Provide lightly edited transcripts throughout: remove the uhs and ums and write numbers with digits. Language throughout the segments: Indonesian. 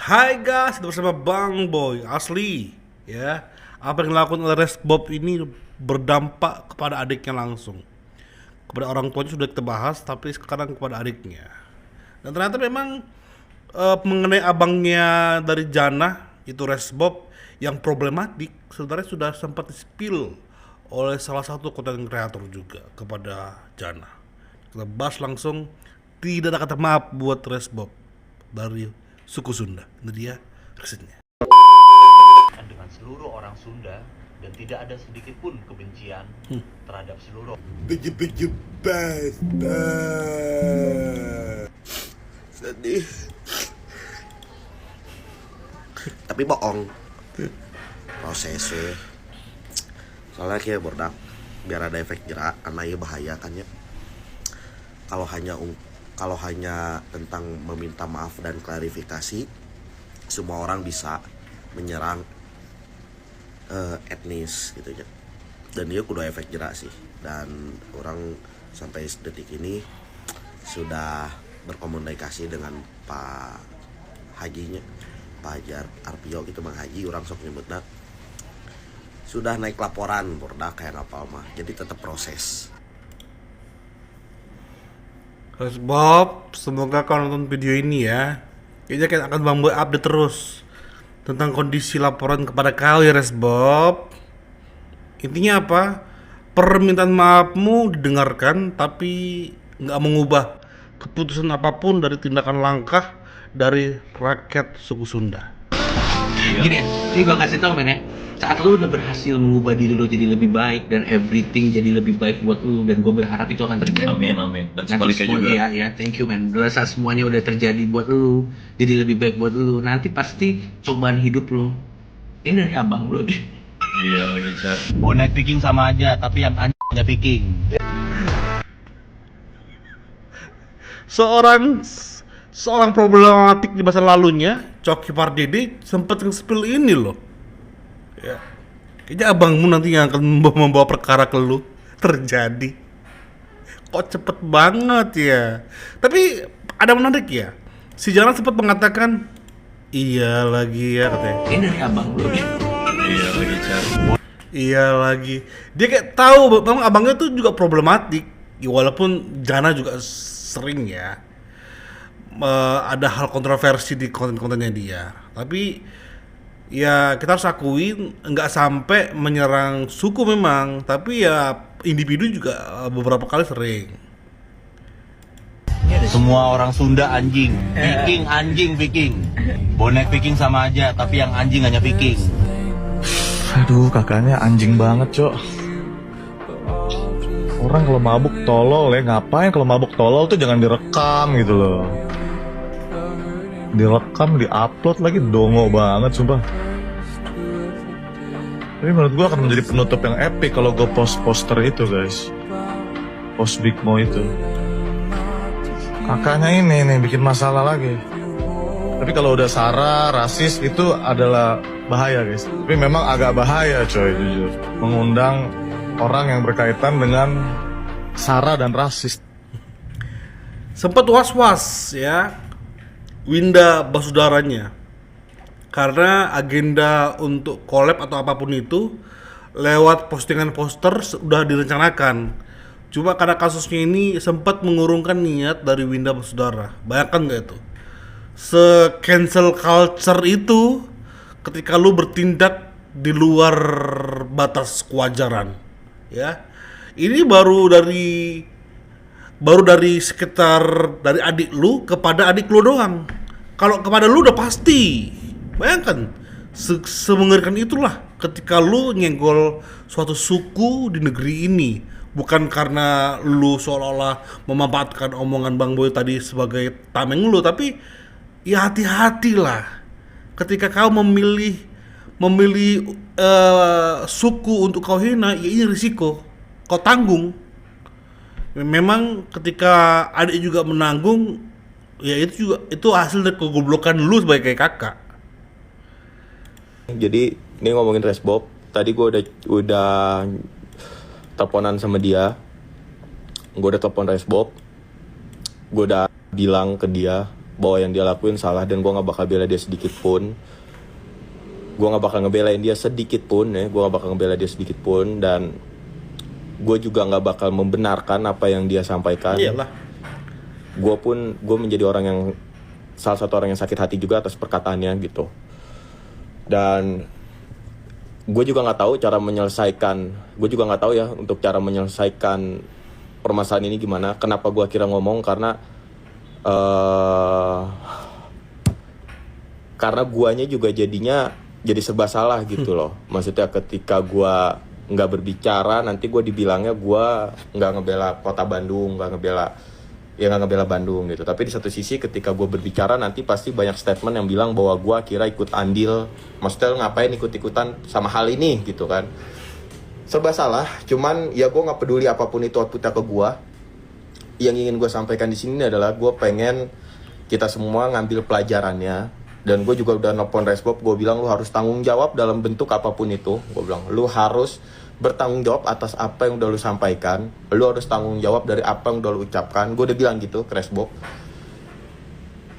Hai guys, itu bersama Bang Boy asli ya. Apa yang dilakukan oleh Resbob ini berdampak kepada adiknya langsung. Kepada orang tuanya sudah kita bahas, tapi sekarang kepada adiknya. Dan ternyata memang mengenai abangnya dari Jana itu Resbob yang problematik sebenarnya sudah sempat di-spill oleh salah satu konten kreator juga kepada Jana. Kita bahas langsung, tidak ada kata maaf buat Resbob dari suku Sunda. Ini dia reaksinya. Dengan seluruh orang Sunda dan tidak ada sedikit pun kebencian terhadap seluruh Baju basta. Sedih. Tapi bohong. Prosesnya. Soalnya kayak bordak biar ada efek jerak karena ya bahaya kan ya. Kalau hanya tentang meminta maaf dan klarifikasi, semua orang bisa menyerang etnis gitu ya. Dan dia kudu efek jerak sih. Dan orang sampai detik ini sudah berkomunikasi dengan Pak Hajinya, Pak Hajar Arpio gitu, Bang Haji orang sok nyebutnya. Sudah naik laporan bordak kayak ngapal mah. Jadi tetap proses. Resbob, semoga kau nonton video ini ya. Kayaknya kita akan Bang Boy update terus tentang kondisi laporan kepada kau ya Resbob. Intinya apa? Permintaan maafmu didengarkan, tapi nggak mengubah keputusan apapun dari tindakan langkah dari rakyat suku Sunda. Gini ya, ini gue kasih tau men ya. Saat lu udah berhasil mengubah diri lu jadi lebih baik dan everything jadi lebih baik buat lu, dan gue berharap itu akan terjadi. Amin. Dan Nanti sebaliknya juga. ya, thank you man. Saat semuanya udah terjadi buat lu, jadi lebih baik buat lu, nanti pasti cobaan hidup lu ini dari abang lu deh. Iya, bisa. bonek picking sama aja, tapi yang anjingnya picking. Seorang problematik di masa lalunya, Coki Pardede sempat nge-spill ini loh. Ya. Kayaknya abangmu nanti yang akan membawa perkara ke lu terjadi. Kok cepet banget ya. Tapi ada menarik ya. Si Jana sempat mengatakan, iya lagi ya katanya. Ini dari abang lu deh. Iya, bisa. Iya lagi. Dia kayak tahu memang abangnya tuh juga problematik. Ya, walaupun Jana juga sering ya ada hal kontroversi di konten-kontennya dia. Tapi ya kita harus akuin nggak sampai menyerang suku memang, tapi ya individu juga beberapa kali sering. Semua orang Sunda anjing, picking. Bonek picking sama aja, tapi yang anjing hanya picking. Aduh, kakaknya anjing banget, Cok. Orang kalau mabuk tolol ya, ngapain kalau mabuk tolol tuh jangan direkam gitu loh. Direkam, diupload lagi, dongo banget sumpah. Tapi menurut gua akan menjadi penutup yang epic kalau gue post poster itu guys. Post Big Mo itu. Kakaknya ini nih bikin masalah lagi. Tapi kalau udah sara, rasis itu adalah bahaya guys. Tapi memang agak bahaya coy jujur. Mengundang orang yang berkaitan dengan sara dan rasis. Sempat was-was ya Winda Basudaranya karena agenda untuk collab atau apapun itu lewat postingan poster sudah direncanakan. Cuma karena kasusnya ini sempat mengurungkan niat dari Winda Basudara. Bayangkan gak itu? Se-cancel culture itu ketika lu bertindak di luar batas kewajaran. Ya. Ini baru dari sekitar dari adik lu kepada adik lu doang. Kalau kepada lu udah pasti. Bayangkan semengerikan itulah ketika lu nyenggol suatu suku di negeri ini, bukan karena lu seolah-olah memanfaatkan omongan Bang Boy tadi sebagai tameng lu, tapi ya hati-hatilah ketika kau memilih suku untuk kau hina, ya ini risiko kau tanggung. Memang ketika adik juga menanggung, ya itu hasil dari kegoblokan lu sebagai kakak. Jadi ini ngomongin Resbob, tadi gue udah teleponan sama dia, gue udah telepon Resbob, gue udah bilang ke dia bahwa yang dia lakuin salah, dan gue nggak bakal bela dia sedikit pun. Gue nggak bakal ngebelain dia sedikit pun ya, gue nggak bakal ngebela dia sedikit pun, dan gue juga nggak bakal membenarkan apa yang dia sampaikan. Iyalah. Gue menjadi orang yang salah satu orang yang sakit hati juga atas perkataannya gitu. Dan gue juga nggak tahu cara menyelesaikan, gue juga nggak tahu ya untuk cara menyelesaikan permasalahan ini gimana. Kenapa gue akhirnya ngomong, karena guanya juga jadinya jadi serba salah gitu loh. Maksudnya ketika gue nggak berbicara, nanti gue dibilangnya gue nggak ngebela kota Bandung, nggak ngebela Bandung gitu. Tapi di satu sisi ketika gue berbicara, nanti pasti banyak statement yang bilang bahwa gue kira ikut andil. Maksudnya ngapain ikut-ikutan sama hal ini gitu kan. Serba salah. Cuman ya gue nggak peduli apapun itu outputnya ke gue. Yang ingin gue sampaikan di sini adalah gue pengen kita semua ngambil pelajarannya. Dan gue juga udah nelfon Resbob, gue bilang lu harus tanggung jawab dalam bentuk apapun itu. Gue bilang lu harus bertanggung jawab atas apa yang udah lu sampaikan. Lu harus tanggung jawab dari apa yang udah lu ucapkan. Gue udah bilang gitu ke Resbob.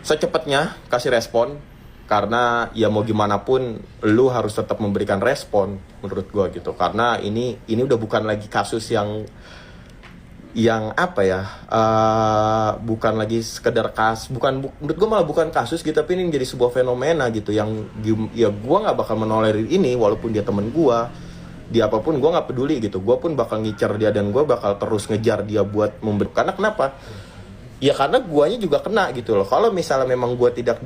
Secepatnya kasih respon, karena ya mau gimana pun lu harus tetap memberikan respon menurut gue gitu. Karena ini udah bukan lagi kasus yang apa ya, bukan lagi sekedar menurut gue malah bukan kasus gitu, tapi ini menjadi sebuah fenomena gitu yang ya gue nggak bakal menolerir ini. Walaupun dia temen gue, dia apapun gue nggak peduli gitu. Gue pun bakal ngincer dia, dan gue bakal terus ngejar dia buat memberi. Karena kenapa? Ya karena guanya juga kena gitu loh. Kalau misalnya memang gue tidak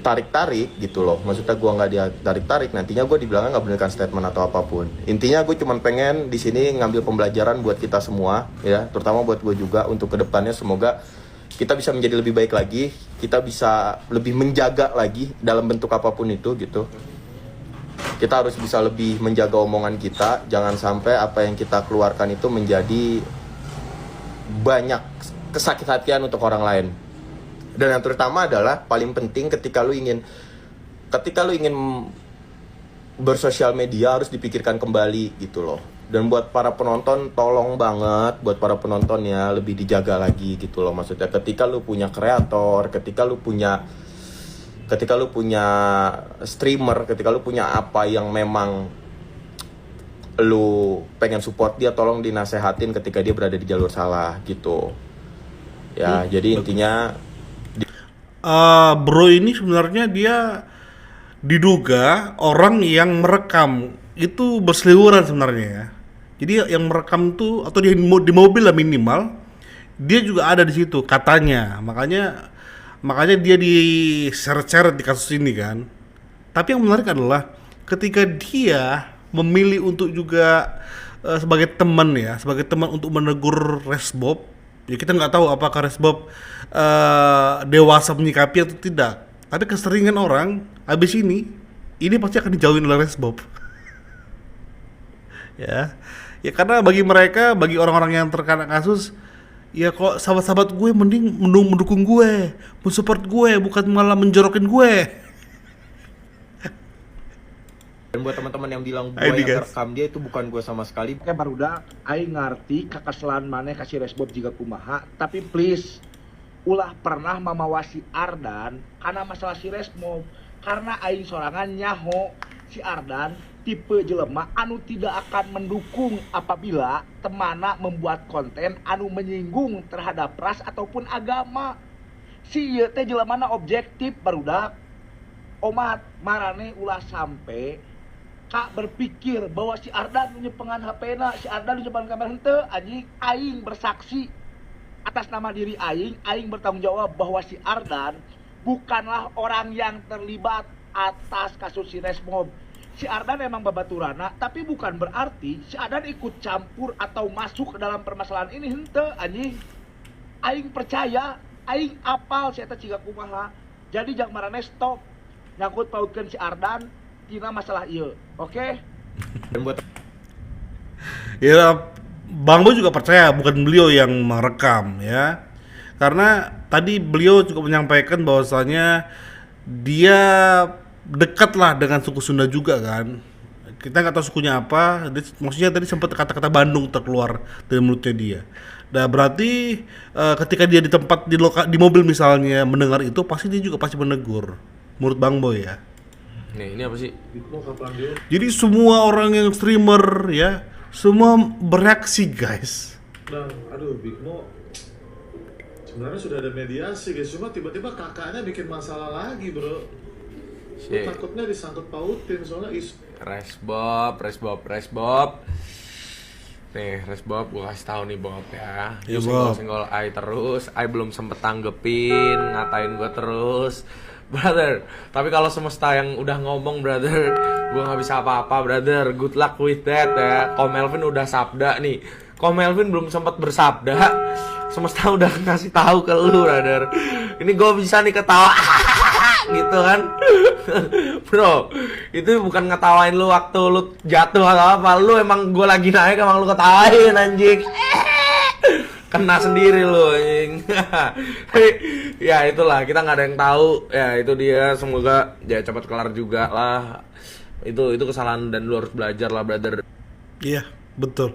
tarik gitu loh, maksudnya gue nggak dia tarik, nantinya gue dibilangnya nggak benarkan statement atau apapun. Intinya gue cuma pengen di sini ngambil pembelajaran buat kita semua ya, terutama buat gue juga untuk kedepannya. Semoga kita bisa menjadi lebih baik lagi, kita bisa lebih menjaga lagi dalam bentuk apapun itu gitu. Kita harus bisa lebih menjaga omongan kita, jangan sampai apa yang kita keluarkan itu menjadi banyak kesakit-hatian untuk orang lain. Dan yang terutama adalah paling penting ketika lu ingin bersosial media harus dipikirkan kembali gitu loh. Dan buat para penonton, tolong banget buat para penonton ya, lebih dijaga lagi gitu loh. Maksudnya ketika lu punya kreator, ketika lu punya streamer, ketika lu punya apa yang memang lu pengen support dia, tolong dinasehatin ketika dia berada di jalur salah gitu. Ya, jadi intinya bro ini sebenarnya dia diduga orang yang merekam itu berseliweran sebenarnya ya. Jadi yang merekam tuh, atau di mobil lah minimal, dia juga ada di situ katanya. Makanya dia diseret-seret di kasus ini kan. Tapi yang menarik adalah ketika dia memilih untuk juga sebagai teman untuk menegur Resbob. Ya kita nggak tahu apakah Resbob dewasa menyikapi atau tidak. Tapi keseringan orang habis ini pasti akan dijauhin oleh Resbob. ya karena bagi mereka, bagi orang-orang yang terkena kasus, ya kok sahabat-sahabat gue mending mendukung gue, mensupport gue, bukan malah menjorokin gue. dan buat teman-teman yang bilang gue yang rekam dia, itu bukan gue sama sekali. Oke barudak, aing ngarti kakaselan maneh kasih Resbob juga kumaha, tapi please ulah pernah mamawasi Ardan karena masalah si Resbob. Karena aing sorangan nyaho si Ardan tipe jelema anu tidak akan mendukung apabila temana membuat konten anu menyinggung terhadap ras ataupun agama. Si ieu teh jelemana objektif barudak. Omat marane ulah sampai Kak berpikir bahwa si Ardan menyepengan HP-na, si Ardan menyepengan kamera, henteu anjing. Aing bersaksi atas nama diri aing bertanggung jawab bahwa si Ardan bukanlah orang yang terlibat atas kasus si Resbob. Si Ardan memang babaturana, tapi bukan berarti si Ardan ikut campur atau masuk ke dalam permasalahan ini, henteu anjing. Aing percaya, aing apal si eta ciga kumaha. Jadi jangan marane stop nyangkut pautkeun si Ardan tina masalah ieu. Oke? Dan buat Ya Bang Boy juga percaya bukan beliau yang merekam ya. Karena tadi beliau juga menyampaikan bahwasanya dia dekat lah dengan suku Sunda juga kan. Kita nggak tahu sukunya apa. Maksudnya tadi sempat kata-kata Bandung terkeluar dari mulutnya dia. Nah berarti ketika dia di tempat di mobil misalnya mendengar itu, pasti dia juga pasti menegur. Menurut Bang Boy ya. Nih, ini apa sih? Jadi semua orang yang streamer ya, semua bereaksi guys. Bang, aduh Big Mo sebenarnya sudah ada mediasi guys, cuma tiba-tiba kakaknya bikin masalah lagi bro. Shit. Takutnya disangkut pautin soalnya Resbob. Nih, Resbob gue kasih tahu nih Bob ya. Iya, Lu Bob. senggol Ai terus, Ai belum sempet tanggepin, ngatain gue terus. Brother, tapi kalau semesta yang udah ngomong brother, gue nggak bisa apa-apa brother. Good luck with that ya. Ko Melvin udah sabda nih. Ko Melvin belum sempat bersabda, semesta udah ngasih tahu ke lu brother. Ini gue bisa nih ketawa gitu kan. Bro, itu bukan ngetawain lu waktu lu jatuh atau apa. Lu emang gue lagi naik emang lu ketawain anjing. Kena sendiri lu anjing. Tapi ya itulah, kita nggak ada yang tahu. Ya itu dia, semoga ya cepat kelar juga lah. Itu kesalahan dan lu harus belajar lah brother. Iya, betul.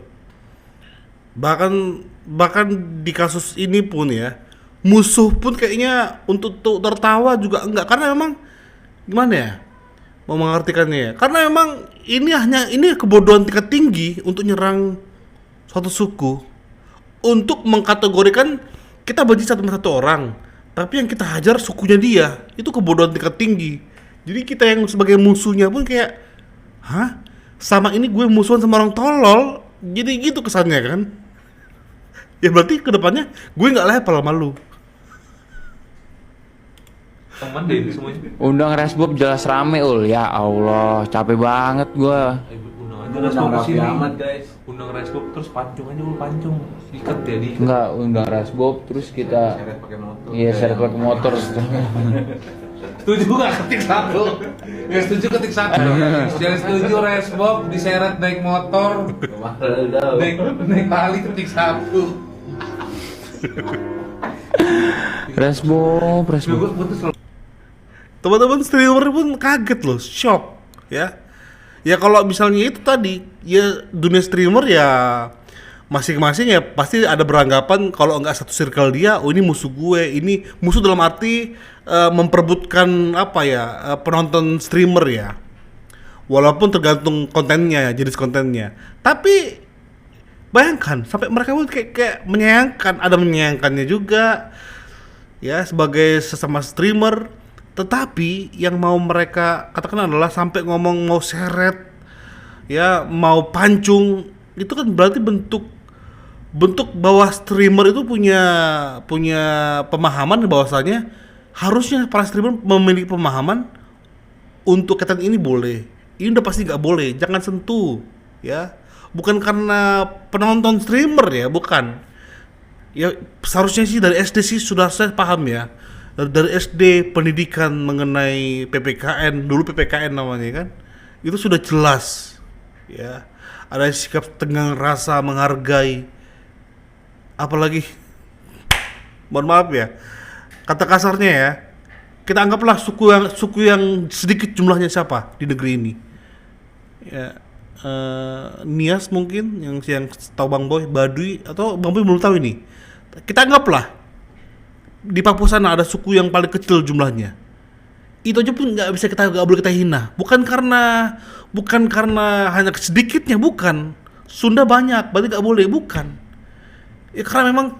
Bahkan di kasus ini pun ya, musuh pun kayaknya untuk tertawa juga enggak, karena memang gimana ya mau mengartikannya ya, karena memang ini kebodohan tingkat tinggi untuk nyerang suatu suku, untuk mengkategorikan kita benci satu orang, tapi yang kita hajar sukunya dia, itu kebodohan tingkat tinggi. Jadi kita yang sebagai musuhnya pun kayak, hah? Sama ini gue musuhan sama orang tolol, jadi gitu kesannya kan? Ya berarti kedepannya gue nggak level sama lu. Teman deh semuanya. Undang Resbob jelas rame ul, ya Allah capek banget gua. Undang Resbob amat guys. Undang Resbob terus pancung aja lu, pancung. Ikat jadi. Enggak, undang Resbob terus kita Seret pakai motor. iya seret pakai motor. Setuju gak ketik satu? Ya setuju ketik satu. Jangan setuju Resbob diseret naik motor. Naik tali ketik satu. Resbob. Teman-teman streamer pun kaget loh, shock ya. Ya kalau misalnya itu tadi, ya dunia streamer ya masing-masing ya pasti ada beranggapan kalau enggak satu circle dia, oh ini musuh gue, ini musuh dalam arti memperebutkan apa ya, penonton streamer ya. Walaupun tergantung kontennya, jenis kontennya. Tapi bayangkan sampai mereka pun kayak menyayangkan, ada menyayangkannya juga ya sebagai sesama streamer. Tetapi yang mau mereka katakan adalah sampai ngomong mau seret ya, mau pancung, itu kan berarti bentuk bahwa streamer itu punya pemahaman bahwasanya harusnya para streamer memiliki pemahaman untuk konten ini boleh, ini udah pasti nggak boleh, jangan sentuh ya. Bukan karena penonton streamer ya, bukan. Ya seharusnya sih dari SD sih sudah saya paham ya. Dari SD pendidikan mengenai PPKN, dulu PPKN namanya kan, itu sudah jelas ya. Ada sikap tenggang rasa, menghargai, apalagi mohon maaf ya kata kasarnya ya, kita anggaplah suku yang sedikit jumlahnya siapa di negeri ini ya, Nias mungkin yang tahu Bang Boy, Baduy, atau Bang Boy belum tahu ini. Kita anggaplah di Papua sana ada suku yang paling kecil jumlahnya. Itu aja pun nggak boleh kita hina. Bukan karena hanya sedikitnya, bukan. Sunda banyak, berarti nggak boleh, bukan. Ya karena memang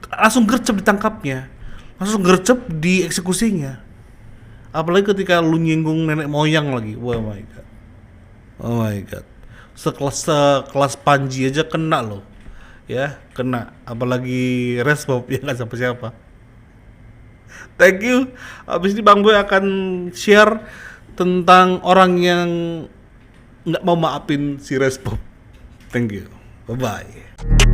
langsung gercep ditangkapnya, langsung gercep dieksekusinya. Apalagi ketika lu nyinggung nenek moyang lagi, oh my god, sekelas Panji aja kena loh. Ya, kena, apalagi Resbob yang nggak siapa-siapa. Thank you. Abis ini Bang Boy akan share tentang orang yang nggak mau maafin si Resbob. Thank you. Bye bye.